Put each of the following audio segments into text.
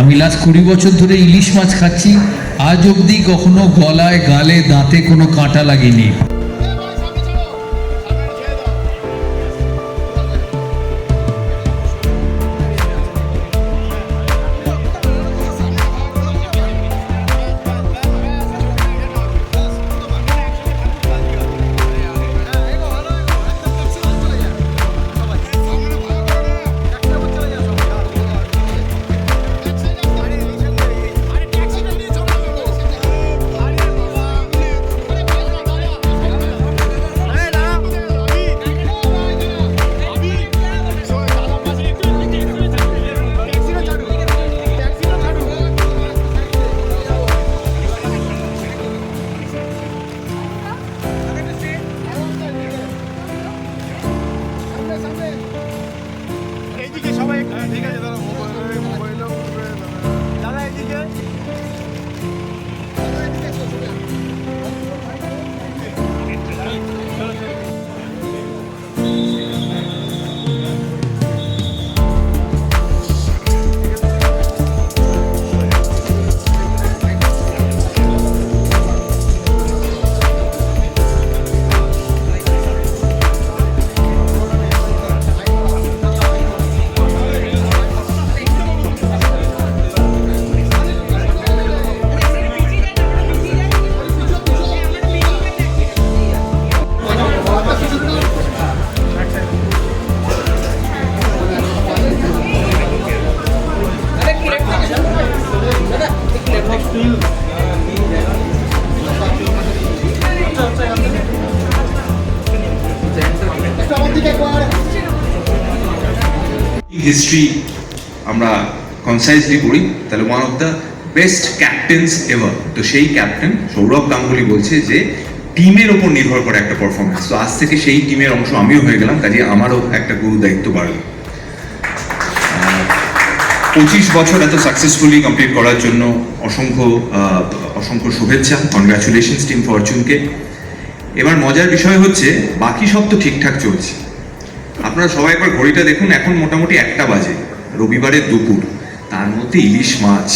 আমি লাস্ট 20 বছর ধরে ইলিশ মাছ খাচ্ছি, আজ অবধি কখনো গলায়, গালে, দাঁতে কোনো কাঁটা লাগেনি। হিস্ট্রি আমরা কনসাইজলি পড়ি তাহলে one of the best captain's ever, তো সেই ক্যাপ্টেন সৌরভ গাঙ্গুলি বলছে যে টিমের ওপর নির্ভর করে একটা পারফরমেন্স। তো আজ থেকে সেই টিমের অংশ আমিও হয়ে গেলাম, কাজে আমারও একটা গুরু দায়িত্ব বাড়লো। 25 বছর এত সাকসেসফুলি কমপ্লিট করার জন্য অসংখ্য অসংখ্য শুভেচ্ছা, কনগ্রাচুলেশনস টিম ফরচুনকে। এবার মজার বিষয় হচ্ছে বাকি সব তো ঠিকঠাক চলছে। আপনারা সবাই একবার ঘড়িটা দেখুন, এখন মোটামুটি 1টা বাজে, রবিবারের দুপুর, তার মধ্যে ইলিশ মাছ,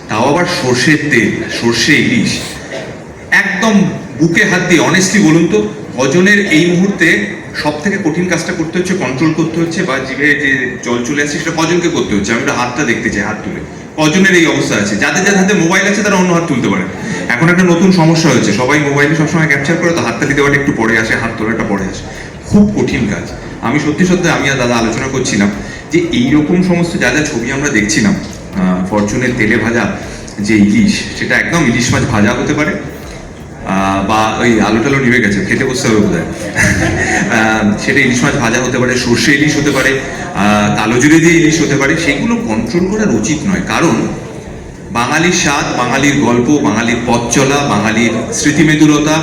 তাও আবার সর্ষের তেল, সর্ষে ইলিশ, একদম বুকে হাত দিয়ে অনেস্টলি বলুন তো কজনের এই মুহূর্তে সব থেকে কঠিন কাজটা করতে হচ্ছে, কন্ট্রোল করতে হচ্ছে, বা জিভে যে জল চলে আসছে সেটা কজনকে করতে হচ্ছে? আমি হাতটা দেখতে চাই, হাত তুলে কজনের এই অবস্থা আছে? যাদের যাদের হাতে মোবাইল আছে তারা অন্য হাত তুলতে পারে। এখন একটা নতুন সমস্যা হচ্ছে, সবাই মোবাইলে সবসময় ক্যাপচার করে, তো হাততালি দেওয়াটা একটু পরে আসে, হাত তোলাটা পরে আসে, খুব কঠিন কাজ। আমি সত্যি সত্যি আমি আর দাদা আলোচনা করছিলাম যে এইরকম সমস্ত যা যা ছবি আমরা দেখছিলাম, ফরচুনের তেলে ভাজা যে ইলিশ, সেটা একদম ইলিশ মাছ ভাজা হতে পারে, বা ওই আলু টালু নিভে গেছে, খেতে বসতে হবে বোধ হয়, সেটা ইলিশ মাছ ভাজা হতে পারে, সর্ষে ইলিশ হতে পারে, কালো জিরে দিয়ে ইলিশ হতে পারে। সেগুলো কন্ট্রোল করার উচিত নয়, কারণ বাঙালির স্বাদ, বাঙালির গল্প, বাঙালির পথ চলা, বাঙালির স্মৃতিমেদুরতা,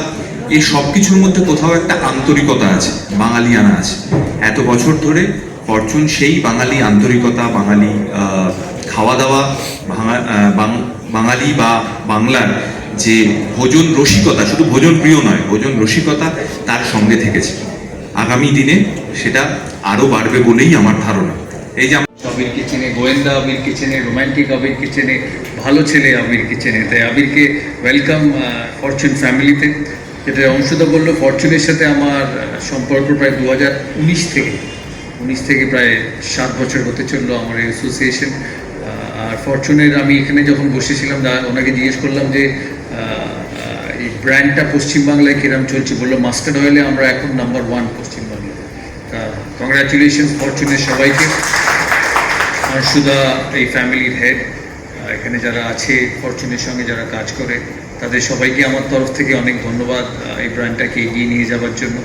এই সব কিছুর মধ্যে কোথাও একটা আন্তরিকতা আছে, বাঙালিয়ানা আছে। এত বছর ধরে ফরচুন সেই বাঙালি আন্তরিকতা, বাঙালি খাওয়া দাওয়া, বাঙালি বা বাংলার যে ভোজন রসিকতা, শুধু ভোজন প্রিয় নয়, ভোজন রসিকতা তার সঙ্গে থেকেছে। আগামী দিনে সেটা আরো বাড়বে বলেই আমার ধারণা। এই যে আবির কিচেনে, গোয়েন্দা আবির কিচেনে, রোম্যান্টিক আবির কিচেনে, ভালো ছেলে আবির কিচেনে, তাই আবিরকে ওয়েলকাম ফরচুন ফ্যামিলিতে। যেটা অংশদা বললো, ফরচুনের সাথে আমার সম্পর্ক প্রায় 2019 থেকে প্রায় 7 বছর হতে চললো আমার এই অ্যাসোসিয়েশন। আর ফরচুনের আমি এখানে যখন বসেছিলাম, ওনাকে জিজ্ঞেস করলাম যে এই ব্র্যান্ডটা পশ্চিমবাংলায় কিরম চলছে, বললো মাস্টার্ড অয়েলে আমরা এখন নাম্বার 1 পশ্চিমবাংলায়। তা কংগ্রাচুলেশন ফরচুনের সবাইকে। অংশুদা এই ফ্যামিলির হেড, এখানে যারা আছে ফরচুনের সঙ্গে যারা কাজ করে, তাদের সবাইকে আমার তরফ থেকে অনেক ধন্যবাদ এই ব্র্যান্ডটাকে এগিয়ে নিয়ে যাওয়ার জন্য।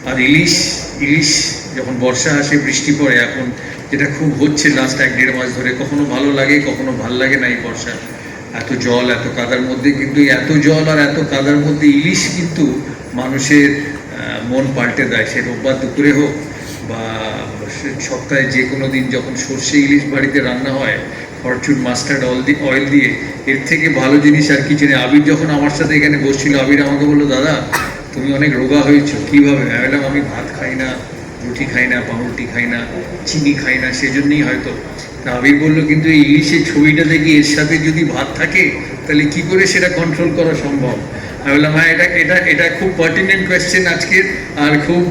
আর ইলিশ যখন বর্ষা আসে, বৃষ্টি পড়ে, এখন যেটা খুব হচ্ছে লাস্ট 1-1.5 মাস ধরে, কখনো ভালো লাগে কখনো ভাল লাগে না। এই বর্ষা এত জল, এত কাদার মধ্যে, কিন্তু এত জল আর এত কাদার মধ্যে ইলিশ কিন্তু মানুষের মন পাল্টে দেয়। সে রোববার দুপুরে হোক বা সপ্তাহে যে কোনো দিন যখন সর্ষে ইলিশ বাড়িতে রান্না হয় ফরচুন মাস্টার্ড অয়েল দিয়ে, এর থেকে ভালো জিনিস আর কিছু নেই। আবির যখন আমার সাথে এখানে বসছিল, আবির আমাকে বললো, দাদা তুমি অনেক রোগা হয়েছো, কীভাবে? আমি বললাম আমি ভাত খাই না, রুটি খাই না, পাউরুটি খাই না, চিনি খাই না, সেজন্যই হয়তো। তা আবির বললো কিন্তু এই ইলিশের ছবিটা দেখি এর সাথে যদি ভাত থাকে তাহলে কি করে সেটা কন্ট্রোল করা সম্ভব। আমি বললাম হ্যাঁ, এটা খুব পার্টিনেন্ট কোয়েশ্চেন আজকের, আর খুব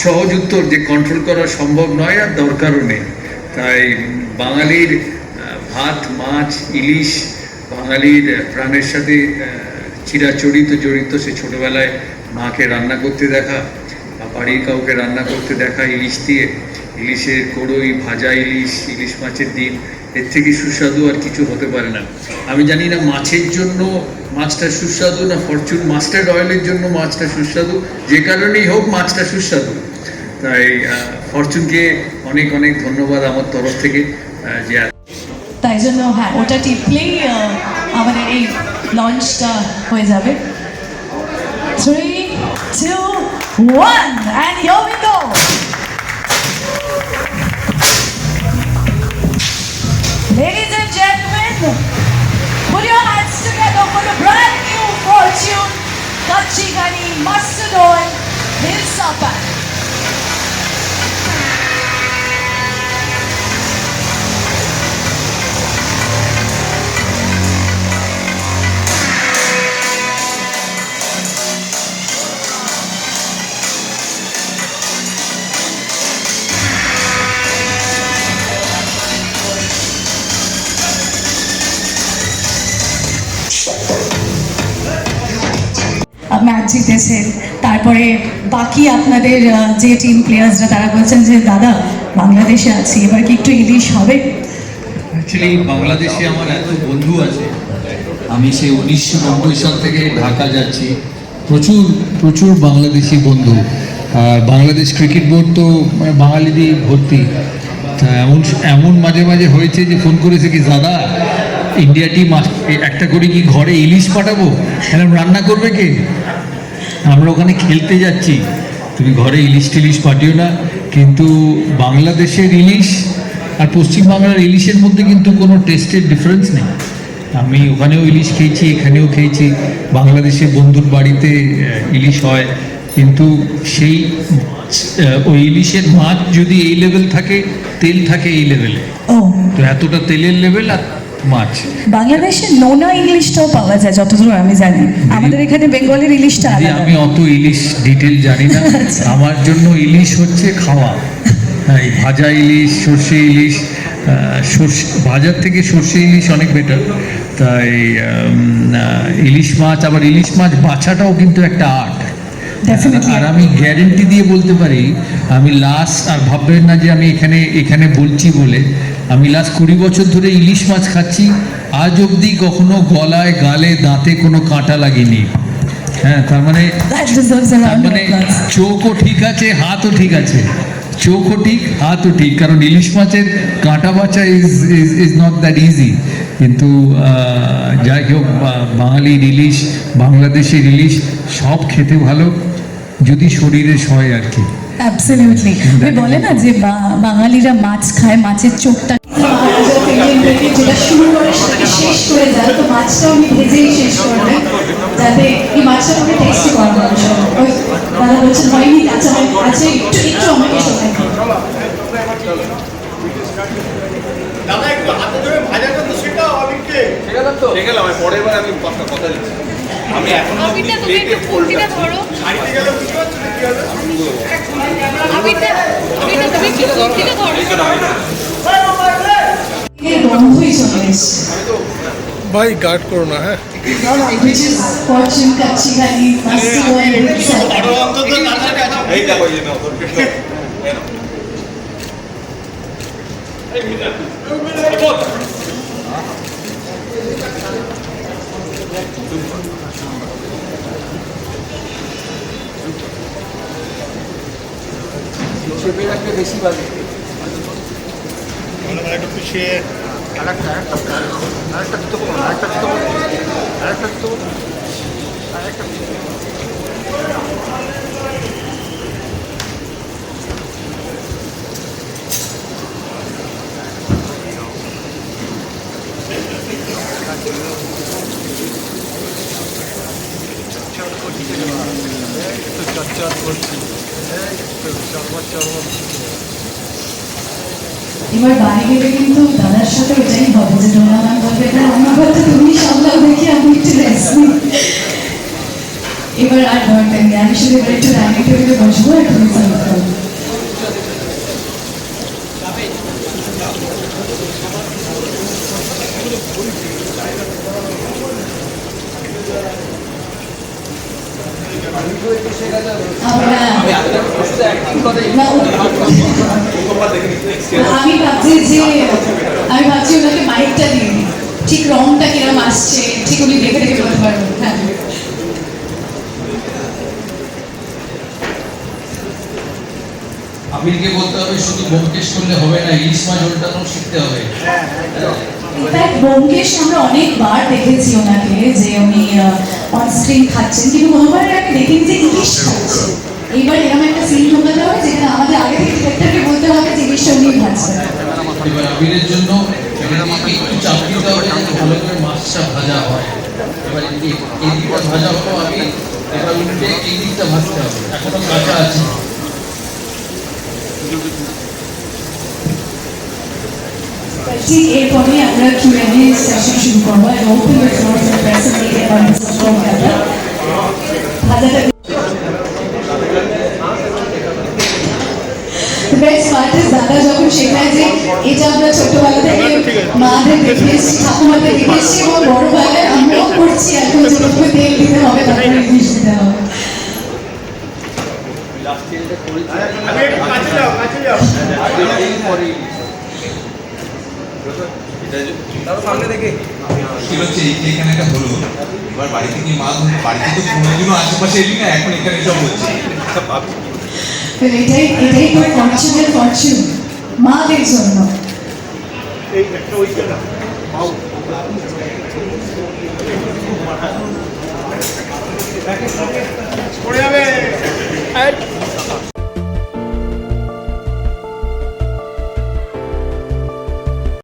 সহজ উত্তর যে কন্ট্রোল করা সম্ভব নয় আর দরকারও নেই। তাই বাঙালির ভাত, মাছ, ইলিশ বাঙালির প্রাণের সাথে চিরাচরিত জড়িত। সে ছোটোবেলায় মাকে রান্না করতে দেখা বা বাড়ির কাউকে রান্না করতে দেখা ইলিশ দিয়ে, ইলিশের কড়ই, ভাজা ইলিশ, ইলিশ মাছের ডিম, এর থেকে সুস্বাদু আর কিছু হতে পারে না। আমি জানি না মাছের জন্য মাছটা সুস্বাদু না ফরচুন মাস্টার্ড অয়েলের জন্য মাছটা সুস্বাদু, যে কারণেই হোক মাছটা সুস্বাদু। তাই ফরচুনকে অনেক অনেক ধন্যবাদ আমার তরফ থেকে যে তাই জন্য হ্যাঁ, ওটা টিপলেই আমাদের এই লঞ্চটা হয়ে যাবে। 3, 2, 1 and here we go. Ladies and gentlemen, put your hands together for the brand new Fortune Kachi Ghani Mustard Oil Hilsa Pack. Match জিতেছেন, তারপরে বাকি আপনাদের যে টিম প্লেয়ার্সরা তারা বলছেন যে দাদা বাংলাদেশে আছি, এবার কি একটু ইলিশ হবে? অ্যাকচুয়ালি বাংলাদেশে আমার এত বন্ধু আছে, আমি সেই 1990 সাল থেকে ঢাকা যাচ্ছি, প্রচুর প্রচুর বাংলাদেশি বন্ধু। আর বাংলাদেশ ক্রিকেট বোর্ড তো বাঙালিদের ভর্তি। তা এমন মাঝে মাঝে হয়েছে যে ফোন করেছে কি দাদা ইন্ডিয়া টিম একটা করে কি ঘরে ইলিশ পাঠাবো, এরকম রান্না করবে কে, আমরা ওখানে খেলতে যাচ্ছি, তুমি ঘরে ইলিশ টিলিশ পাঠিও না। কিন্তু বাংলাদেশের ইলিশ আর পশ্চিমবাংলার ইলিশের মধ্যে কিন্তু কোনো টেস্টের ডিফারেন্স নেই। আমি ওখানেও ইলিশ খেয়েছি, এখানেও খেয়েছি, বাংলাদেশের বন্ধুর বাড়িতে ইলিশ হয়, কিন্তু সেই ওই ইলিশের মাছ যদি এই লেভেল থাকে, তেল থাকে এই লেভেলে, ও তো এতটা তেলের লেভেল আর মাছ। বাংলাদেশে নোনা ইলিশটাও পাওয়া যায় যতদূর আমি জানি, আমাদের এখানে বেঙ্গলের ইলিশটা আলাদা। আমি অত ইলিশ ডিটেল জানি না, আমার জন্য ইলিশ হচ্ছে খাওয়া। এই ভাজা ইলিশ, সর্ষে ইলিশ, সর্ষে ভাজার থেকে সর্ষে ইলিশ অনেক বেটার। তাই ইলিশ মাছ, আবার ইলিশ মাছ বাছাটাও কিন্তু একটা আর্ট। আর আমি গ্যারেন্টি দিয়ে বলতে পারি, আমি লাস্ট, আর ভাববেন না যে আমি এখানে বলছি বলে, আমি লাস্ট 20 বছর ধরে ইলিশ মাছ খাচ্ছি, আজ অবধি কখনো গলায়, গালে, দাঁতে কোনো কাঁটা লাগেনি। হ্যাঁ, তার মানে চোখও ঠিক আছে, হাতও ঠিক আছে, চোখও ঠিক, হাতও ঠিক, কারণ ইলিশ মাছের কাঁটা বাছা ইজ নট দ্যাট ইজি। কিন্তু যাই হোক, বাঙালির ইলিশ, বাংলাদেশের ইলিশ সব খেতে ভালো, যদি শরীরে সয় আর কি। অ্যাবসলিউটলি। বলে না যে বাঙালিরা মাছ খায়, মাছের চোখটা যেটা শুরু করে সেটাকে শেষ করে যায়, তো মাছটাও আমি ভেজেই শেষ করবে যাতে এই মাছটা আমাকে টেস্টি করা মানুষ। দাদা বলছেন হয়নি, আচ্ছা আছে, একটু একটু আমাকে সময় দিন। দাদা একটু হাতে ধরে ভাজাটা তো শেখাও আবিরকে। শেখালাম, আমি পরের বার আমি কথা দিচ্ছি। আমি এখন আবিরটা তুমি একটু ফুলকিটা ধরো। শাড়িতে গেলে বুঝতে পারছো না কি হবে? আবিরটা তুমি একটু ফুলকিটা ধরো। এর গন্ধই চলে এসছে। ভাই গার্ড করো না, হ্যাঁ Which is Fortune Kachi Ghani Mustard Oil Hilsa Pack. আরো অন্তত দাদার কাছে এই দেখো এই নাও এই মিটার চেপে রাখলে বেশি ভালো। একটা পিছিয়ে আরেকটা জুতো করুন, আরেকটা জুতো করুন, আরেকটা জুতো করুন, আরেকটা চটচট করছি, চরমর চরমর। এবার বাড়ি গেলে কিন্তু দাদার সাথে ওটাই হবে যে ডোনা ম্যাম বলবে এটা রান্নাঘর তো তুমি সামলাও দেখি আমি একটু রেস্ট নিই। এবার আর দরকার নেই, আমি শুধু এবার একটু ডাইনিং টেবিলে বসবো আর তুমি সার্ভ করবো। আমরা আমি ভাবছি ওনাকে মাইকটা দিই, ঠিক রংটা কিরম আসছে ঠিক উনি দেখে দেখে বলতে পারবেন। হ্যাঁ, আবিরকে বলতে হবে শুধু ব্যোমকেশ করলে হবে না, ইলিশ মাছ ওলটানো শিখতে হবে। ইনফ্যাক্ট ব্যোমকেশ আমরা অনেকবার দেখেছি ওনাকে যে উনি অন স্ক্রিন খাচ্ছেন, কিন্তু কোনোবার আমি দেখিনি যে ইলিশ খাচ্ছেন। এইবার এরকম একটা সিন ঢোকাতে হবে যেখানে আমাদের আগে থেকে ডিরেক্টরকে বলতে হবে যে ইলিশটা উনি ভাজছেন। এবার আবিরের জন্য একটু চাপ দিতে হবে যাতে ভালো করে মাছটা ভাজা হয়। এবার এই দিকটা ভাজা হলো আমি, এবার উল্টে এই দিকটা ভাজতে হবে, এখনো কাঁচা আছে। ঠিক এরপরে আমরা Q&A সেশন শুরু করবো। I open the floor for press and media members from Canada. ভাজাটা বেস্ট পার্ট ইজ দাদা যখন শেখায় যে এটা আমরা ছোটবেলা থেকে মাদের দেখে এসেছি, ঠাকুমাদের দেখে এসেছি এবং বড়বেলায় আমরাও করছি এখন যে প্রথমে তেল দিতে হবে তারপরে ইলিশ দিতে হবে। আমি একটু কাছে যাও, কাছে যাও। কি হচ্ছে এখানে একটা হলো এবার বাড়ি থেকে মা বাড়িতে তো কোনোদিনও আশেপাশে এলি না, এখন এখানে সব হচ্ছে। তো এটাই তো ফরচুনের ফরচুন মাদের জন্য। এই একটা ওইটা না পাও পড়ে যাবে।